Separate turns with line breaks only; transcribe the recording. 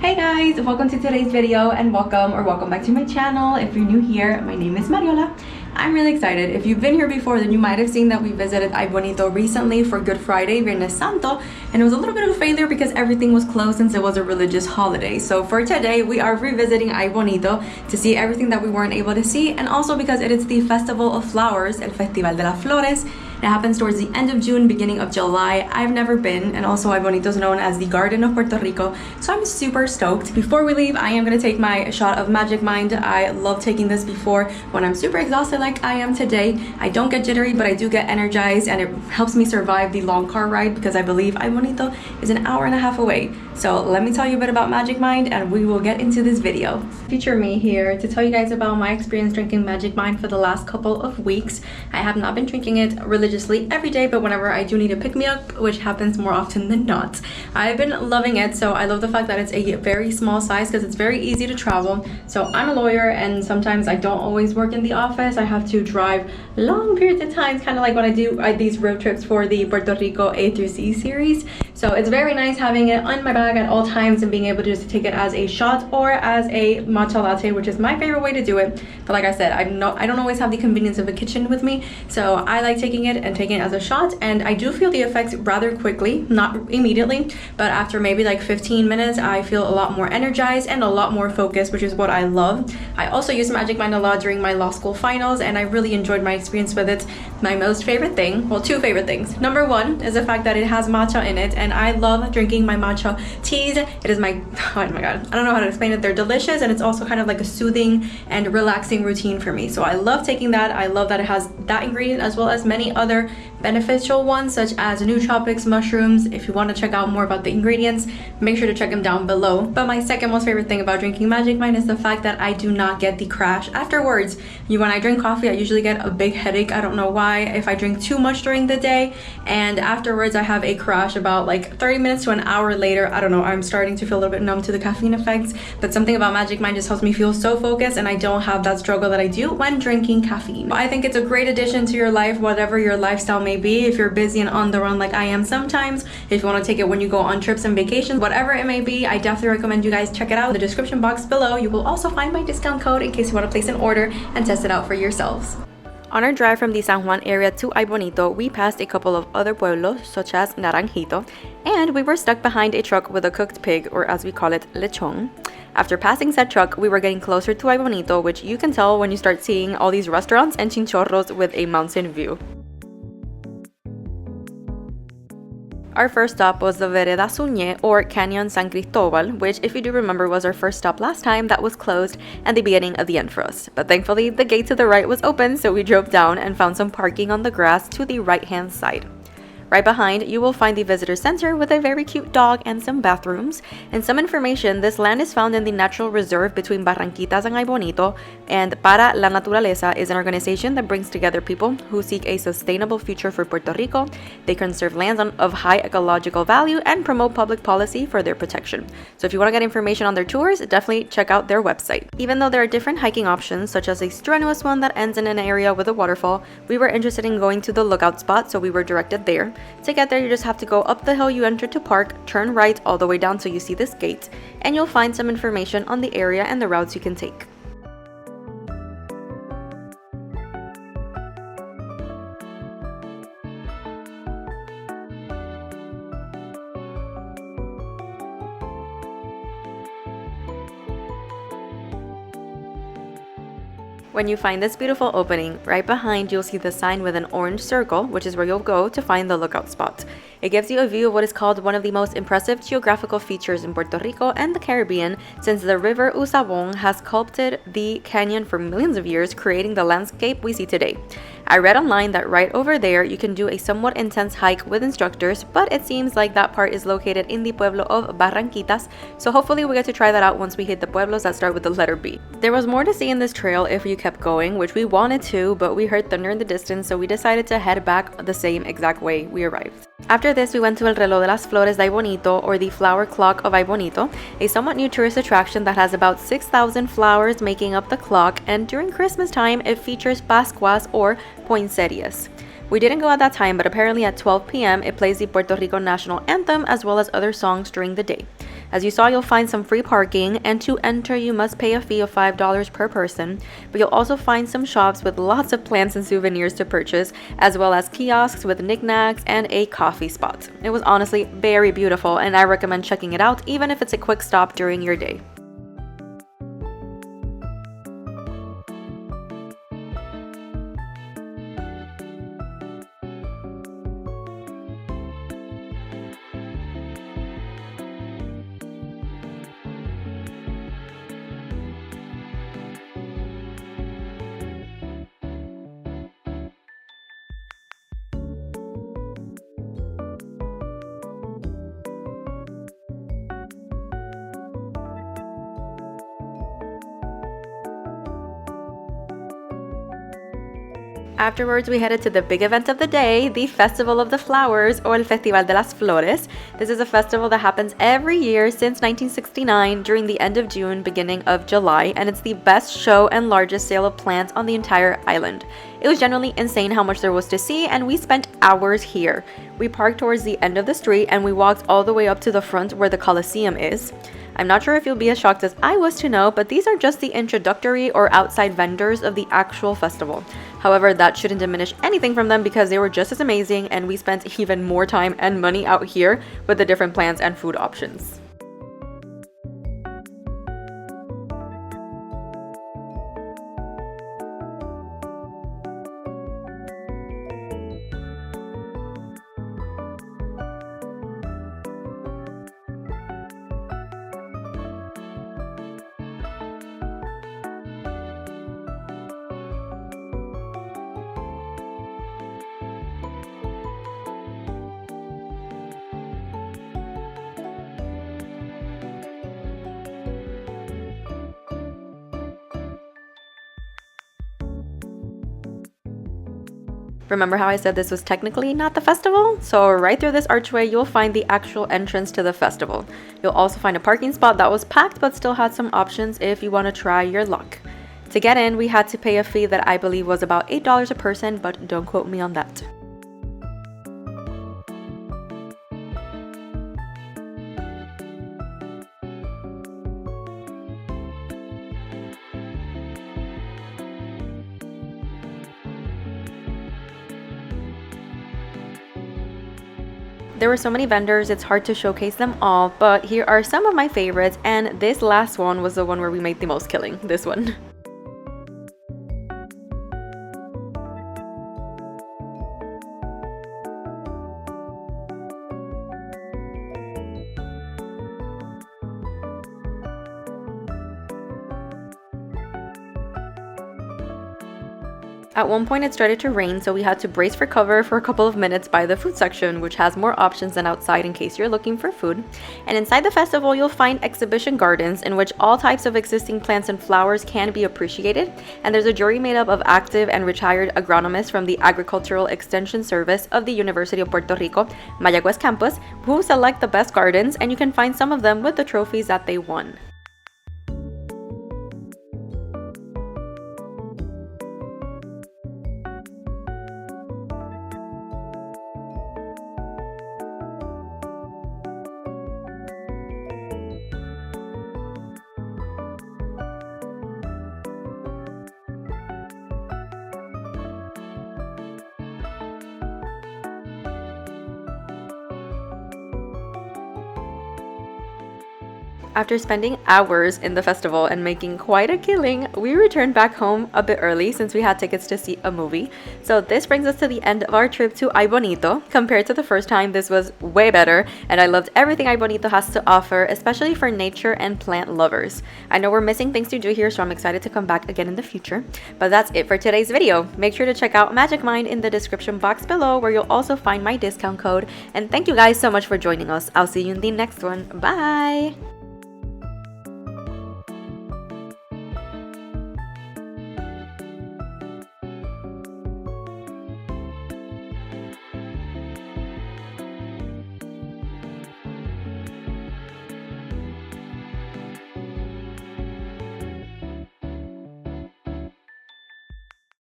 Hey guys, welcome to today's video and welcome back to my channel. If you're new here, my name is Mariola. I'm really excited. If you've been here before, then you might have seen that we visited Aibonito recently for Good Friday, Viernes Santo, and it was a little bit of a failure because everything was closed since it was a religious holiday. So for today, we are revisiting Aibonito to see everything that we weren't able to see, and also because it is the Festival of Flowers, El Festival de las Flores. It happens towards the end of June, beginning of July. I've never been, and also Aibonito is known as the Garden of Puerto Rico, so I'm super stoked. Before we leave, I am going to take my shot of Magic Mind. I love taking this before when I'm super exhausted like I am today. I don't get jittery, but I do get energized, and it helps me survive the long car ride because I believe Aibonito is an hour and a half away. So let me tell you a bit about Magic Mind and we will get into this video. Feature me here to tell you guys about my experience drinking Magic Mind for the last couple of weeks. I have not been drinking it religiously every day, but whenever I do need a pick-me-up, which happens more often than not, I've been loving it. So I love the fact that it's a very small size because it's very easy to travel. So I'm a lawyer and sometimes I don't always work in the office. I have to drive long periods of time, kind of like when I do these road trips for the Puerto Rico A through C series. So it's very nice having it on my bag at all times and being able to just take it as a shot or as a matcha latte, which is my favorite way to do it. But like I said, I don't always have the convenience of a kitchen with me, so I like taking it and taking it as a shot, and I do feel the effects rather quickly, not immediately, but after maybe like 15 minutes I feel a lot more energized and a lot more focused, which is what I love. I also used Magic Mind a lot during my law school finals and I really enjoyed my experience with it. My most favorite thing, well, two favorite things. Number one is the fact that it has matcha in it, and I love drinking my matcha teas. It is my, oh my god, I don't know how to explain it. They're delicious, and it's also kind of like a soothing and relaxing routine for me. So I love taking that. I love that it has that ingredient as well as many other beneficial ones such as nootropics, mushrooms. If you want to check out more about the ingredients, make sure to check them down below. But my second most favorite thing about drinking Magic Mind is the fact that I do not get the crash afterwards. When I drink coffee, I usually get a big headache. I don't know why, if I drink too much during the day, and afterwards I have a crash about like 30 minutes to an hour later. I don't know, I'm starting to feel a little bit numb to the caffeine effects, but something about Magic Mind just helps me feel so focused, and I don't have that struggle that I do when drinking caffeine. I think it's a great addition to your life, whatever your lifestyle may be. If you're busy and on the run like I am sometimes, if you want to take it when you go on trips and vacations, whatever it may be, I definitely recommend you guys check it out. In the description box below, you will also find my discount code in case you want to place an order and test it out for yourselves. On our drive from the San Juan area to Aibonito, we passed a couple of other pueblos such as Naranjito, and we were stuck behind a truck with a cooked pig, or as we call it, lechon. After passing said truck, we were getting closer to Aibonito, which you can tell when you start seeing all these restaurants and chinchorros with a mountain view. Our first stop was the Vereda Suñé, or Cañón San Cristóbal, which, if you do remember, was our first stop last time that was closed and the beginning of the end for us. But thankfully, the gate to the right was open, so we drove down and found some parking on the grass to the right-hand side. Right behind, you will find the visitor center with a very cute dog and some bathrooms. And some information, this land is found in the natural reserve between Barranquitas and Aibonito, and Para la Naturaleza is an organization that brings together people who seek a sustainable future for Puerto Rico. They conserve lands of high ecological value and promote public policy for their protection. So if you want to get information on their tours, definitely check out their website. Even though there are different hiking options, such as a strenuous one that ends in an area with a waterfall, we were interested in going to the lookout spot, so we were directed there. To get there, you just have to go up the hill you entered to park, turn right all the way down till you see this gate, and you'll find some information on the area and the routes you can take. When you find this beautiful opening, right behind you'll see the sign with an orange circle, which is where you'll go to find the lookout spot. It gives you a view of what is called one of the most impressive geographical features in Puerto Rico and the Caribbean, since the river Usabon has sculpted the canyon for millions of years, creating the landscape we see today. I read online that right over there you can do a somewhat intense hike with instructors, but it seems like that part is located in the pueblo of Barranquitas, so hopefully we get to try that out once we hit the pueblos that start with the letter B. There was more to see in this trail if you kept going, which we wanted to, but we heard thunder in the distance, so we decided to head back the same exact way we arrived. After this, we went to El Reloj de las Flores de Aibonito, or the flower clock of Aibonito, a somewhat new tourist attraction that has about 6,000 flowers making up the clock, and during Christmas time it features Pascuas or poinsettias. We didn't go at that time, but apparently at 12 p.m. it plays the Puerto Rico national anthem as well as other songs during the day. As you saw, you'll find some free parking, and to enter you must pay a fee of $5 per person, but you'll also find some shops with lots of plants and souvenirs to purchase, as well as kiosks with knickknacks and a coffee spot. It was honestly very beautiful, and I recommend checking it out even if it's a quick stop during your day. Afterwards, we headed to the big event of the day, the Festival of the Flowers, or El Festival de las Flores. This is a festival that happens every year since 1969 during the end of June, beginning of July, and it's the best show and largest sale of plants on the entire island. It was genuinely insane how much there was to see, and we spent hours here. We parked towards the end of the street and we walked all the way up to the front where the Coliseum is. I'm not sure if you'll be as shocked as I was to know, but these are just the introductory or outside vendors of the actual festival. However, that shouldn't diminish anything from them because they were just as amazing, and we spent even more time and money out here with the different plants and food options. Remember how I said this was technically not the festival? So right through this archway, you'll find the actual entrance to the festival. You'll also find a parking spot that was packed but still had some options if you want to try your luck. To get in, we had to pay a fee that I believe was about $8 a person, but don't quote me on that. There were so many vendors, it's hard to showcase them all, but here are some of my favorites, and this last one was the one where we made the most killing, this one. At one point it started to rain, so we had to brace for cover for a couple of minutes by the food section, which has more options than outside in case you're looking for food. And inside the festival, you'll find exhibition gardens in which all types of existing plants and flowers can be appreciated. And there's a jury made up of active and retired agronomists from the Agricultural Extension Service of the University of Puerto Rico, Mayagüez campus, who select the best gardens, and you can find some of them with the trophies that they won. After spending hours in the festival and making quite a killing, we returned back home a bit early since we had tickets to see a movie. So this brings us to the end of our trip to Aibonito. Compared to the first time, this was way better, and I loved everything Aibonito has to offer, especially for nature and plant lovers. I know we're missing things to do here, so I'm excited to come back again in the future. But that's it for today's video. Make sure to check out Magic Mind in the description box below, where you'll also find my discount code. And thank you guys so much for joining us. I'll see you in the next one. Bye!